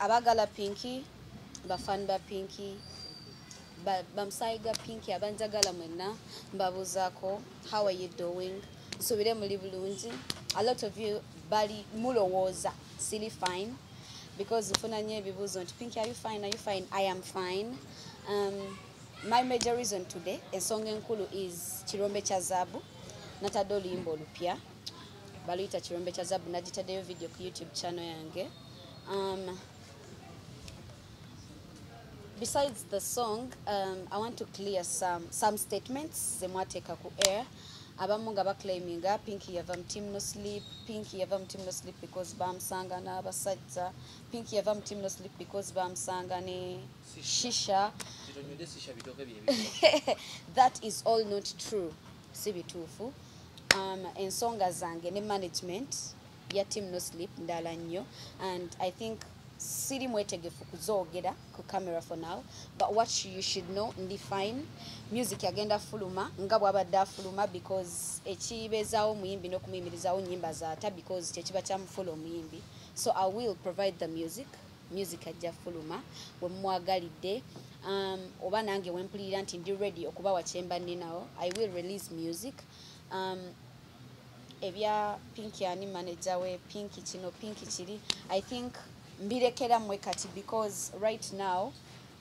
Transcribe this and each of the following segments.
abagala Pinky bafan ba Pinky bamusaiga Pinky abanjagala mwenna mbabuzaako how are you doing nsubire muli bulungi. A lot of you bali mulowooza sili fine because ufuna nnyo ebibuuzo nti Pinky are you fine I am fine. My major reason today ensonga enkulu is kirombe kya zaabu natadde oluyimba olupya baluyita kirombe kya zaabu nagitaddeyo video ku YouTube channel yange. Besides the song, I want to clear some statements zemwateeka ku air. Abamu nga baclaiminga Pinky yava mu team no sleep, Pinky yava mu team no sleep because bamusanga n'abasajja, Pinky yava mu team no sleep because bamusanga ne shisha. That is all not true. Si bituufu. Ensonga zange ne management ya team no sleep ndala nnyo, and I think siri mwetegefu kuzoogera ku camera for now, but what you should know ndi fine. Music yagenda fuluma nga bwabadde afuluma because ekibeezaawo muyimbi n'okumuyimirizaawo nnyimba zaata because kyekiba kyamufula omuyimbi. So I will provide the music ajja fuluma we mwagalidde. Oba nange wempulira nti ndi ready okubawa kyemba nninawo, I will release music. Ebya Pinky ani manager we Pinky kino Pinky kiri, I think mbirekera mwe kati because right now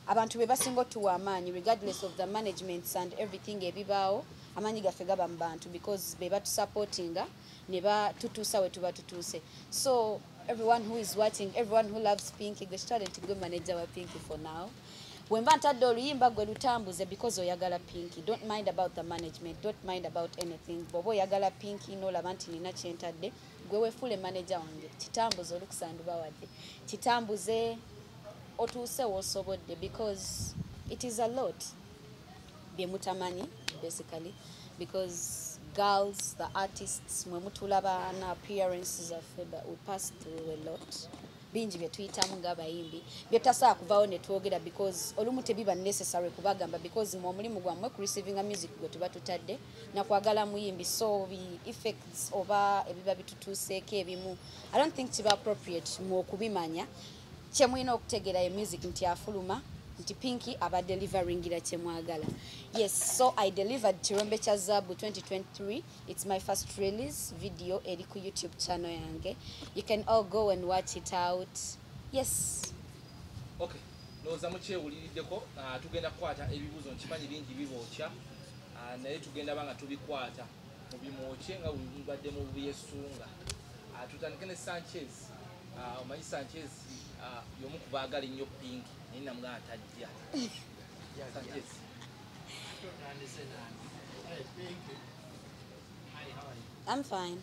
abantu be basinga tuwa amaanyi regardless of the management and everything ebibaawo amaanyi gaffe gaba mu bantu because be batusupportinga ne batutuusa we tuba tutuuse. So everyone who is watching, everyone who loves Pinky, gwe talent gwe manager wa Pinky for now. Wemba ntadde oluyimba gwe lutambuze because oyagala Pinky. Don't mind about the management, don't mind about anything. Bw'oba oyagala Pinky n'olaba nti nina kyentadde gwe weefule manager wange, kitambuze olukusanduba wadde, kitambuze otuuse w'osobodde because it is a lot bye mutamanyi basically because girls, the artists, mwe mutulaba na appearances affe, but we pass through a lot. Bingi bye tuyitamu ng'abayimbi bye tasobola kuvaawo ne twogera because olumu tebiba necessary kubagamba because mu omulimu gwammwe ku receiving music gwe tuba tutadde na kwagala muyimbi, so the effects oba ebiba bitutuuseeko ebimu I don't think kiba appropriate mu okubimanya. Kye mulina okutegeera ye music nti afuluma nti Pinky aba deliveringira kye mwagala. Yes, so I delivered Kirombe kya Zaabu 2023. It's my first release video eri ku YouTube channel yange. You can all go and watch it out. Yes. Okay. Noza mukyewuliriddeko tugenda kukwata ebibuuzo nkimanyi bingi bibookya naye tugenda banga tubikwata mu bimwokye nga bwebadde mu byesunga. Tutandike ne Sanchez. Omanyi Sanchez y'omu ku baagala ennyo Pinky naye namugamba tajja. Sanchez. I'm fine.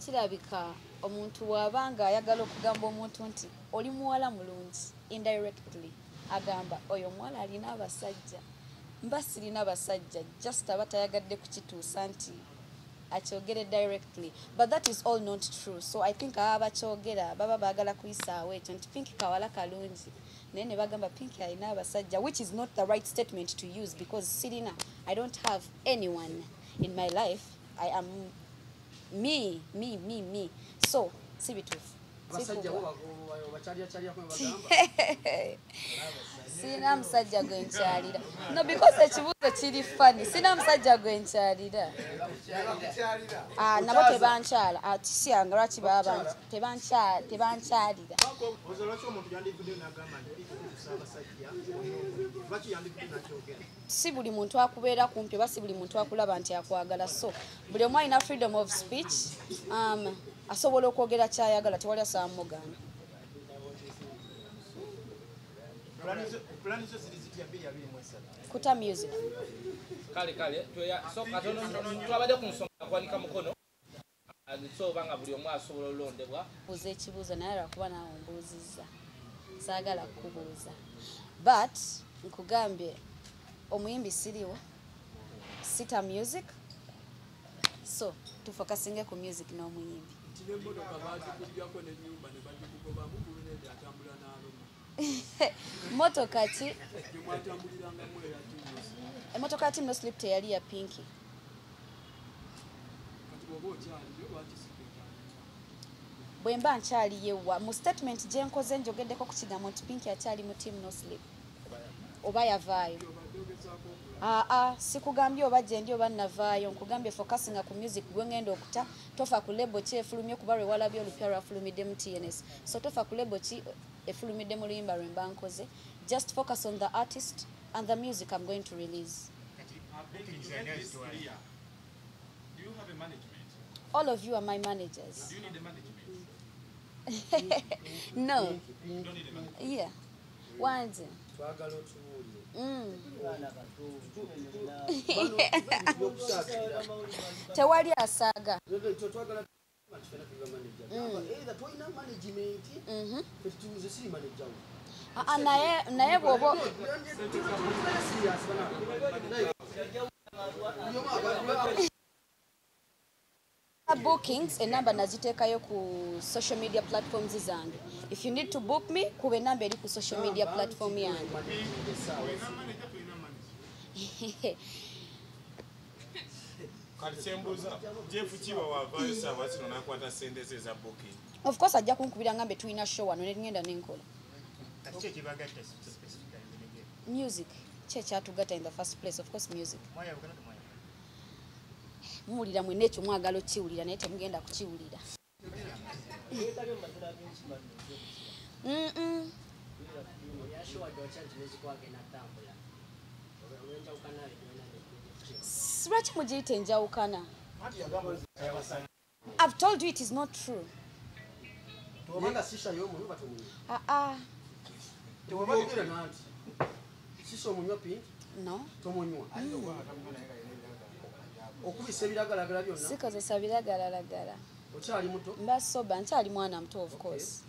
Kirabika omuntu wabanga ayagala okugamba omuntu nti oli muwala mulungi indirectly agamba oyo muwala alina abasajja, mba sirina basajja, just abatayagadde kukituusa nti akyogere directly, but that is all not true. So I think abakyogera baba baagala kuyisaawo ekyo nti Pinky kawala kalungi naye ne bagamba Pinky alina abasajja, which is not the right statement to use because sirina, I don't have anyone in my life. I am me. So si bituufu. Sina musajja gwe nkyalira. No, because ekibuuzo kiri funny. Sina musajja gwe nkyalira. Nabo tebankyala. Kisianga lwaki baba tebankyalira. Si buli muntu akubeera kumpi oba si buli muntu akulaba nti akwagala, so buli omu alina freedom of speech. Asobola okwogera kyayagala, tewali asobola mugaana. Kuta music. Kale so katono twabadde ku nsonga kwanika mukono so banga buli omu asobola olondebwa buze ekibuuzo naye lwakuba naawe ombuuzizza saagala kukubuuza, but nkugambye omuyimbi siriwo, sita music, so tufokasinge ku music n'omuyimbi. Motoka ki? Emotoka ya Team No Sleep teyali ya Pinky. Bwe mba nkyali yewa mu statement gye nkoze njogeddeko ku kigambo nti Pinky akyali mu Team No Sleep. Oba yavaayo? Sikugambye oba gye ndi oba navaayo, nkugambye focusinga ku music gwe ngenda okuta, tofa ku label ki efulumye kuba lwe walabye olupya lwafulumidde mu TNS. So tofa ku label ki efulumidde mu luyimba lwe mba nkoze. Just focus on the artist and the music I'm going to release. Do you have a management? All of you are my managers. Do you need a management? No. You don't need a management? Yeah. Wanze. Tewali asaaga. Naye bw'oba bookings enamba naziteekayo ku social media platforms zange. If you need to book me, kuba enamba eri ku social media platform yange. Of course ajja kunkubira ngambe tulina show wano ne ngenda nenkola. Music kye kyatugatta in the first place, of course music. Muwulira mwene ekyo mwagala okiwulira naye temugenda kukiwulira. Lwaki mugiyita enjawukana? I've told you it is not true. No. Sikozesa biragalalagala. Mba soba nkyali mwana muto of course.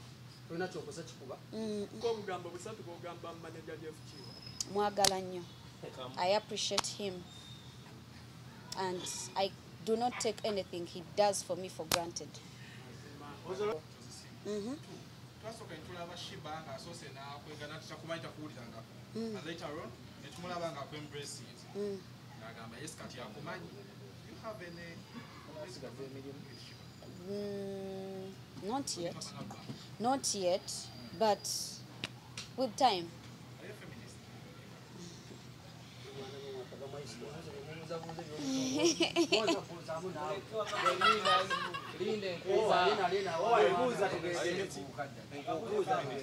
Mwagala nnyo. I appreciate him and I do not take anything he does for me for granted. Not yet. Not yet, but with time.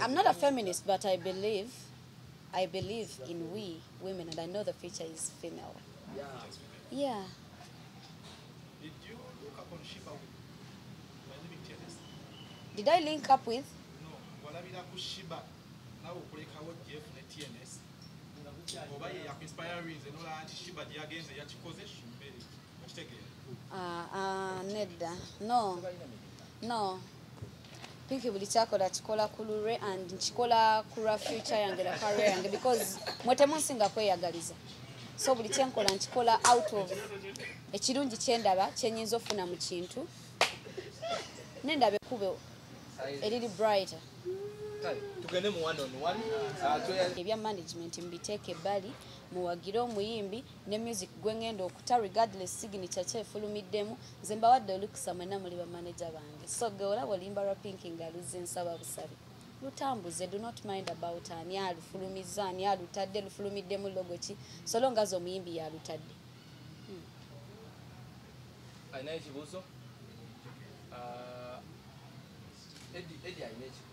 I'm not a feminist, but I believe in we women, and I know the future is female. Yeah. Did you look up on Shiba by living tennis? Did I link up with? No. Walabira ku Shiba. Now ukuleka wo Jeff ne TNS. Oba ye inspiring ze nola anti Shiba diagenze yakikoze shimbere. Nedda. No. Pinky buli kyakola kikola kulure and nkikola kura future yange na career yange because mwete munsinga kweyagaliza. So buli kyenkola nkikola out of ekirungi kyendaba kyenyinza ofuna mu kintu. Nendabe kube eriri brighter. Tugende mu one on one. Ebya management mbiteeke ebbali muwagire omuyimbi ne music gwe ngenda okuta regardless signature kye efulumiddemu nze mbawadde olukisa mwena muli ba manager bange. So ge olaba olimba lwa Pinky ngaluze nsaba busabi. Lutambuze, do not mind about ani alufulumiza ani alutadde lufulumiddemu logo ki so long as omuyimbi yalutadde. Alina ekibuuzo? Eddie alina ekibuuzo.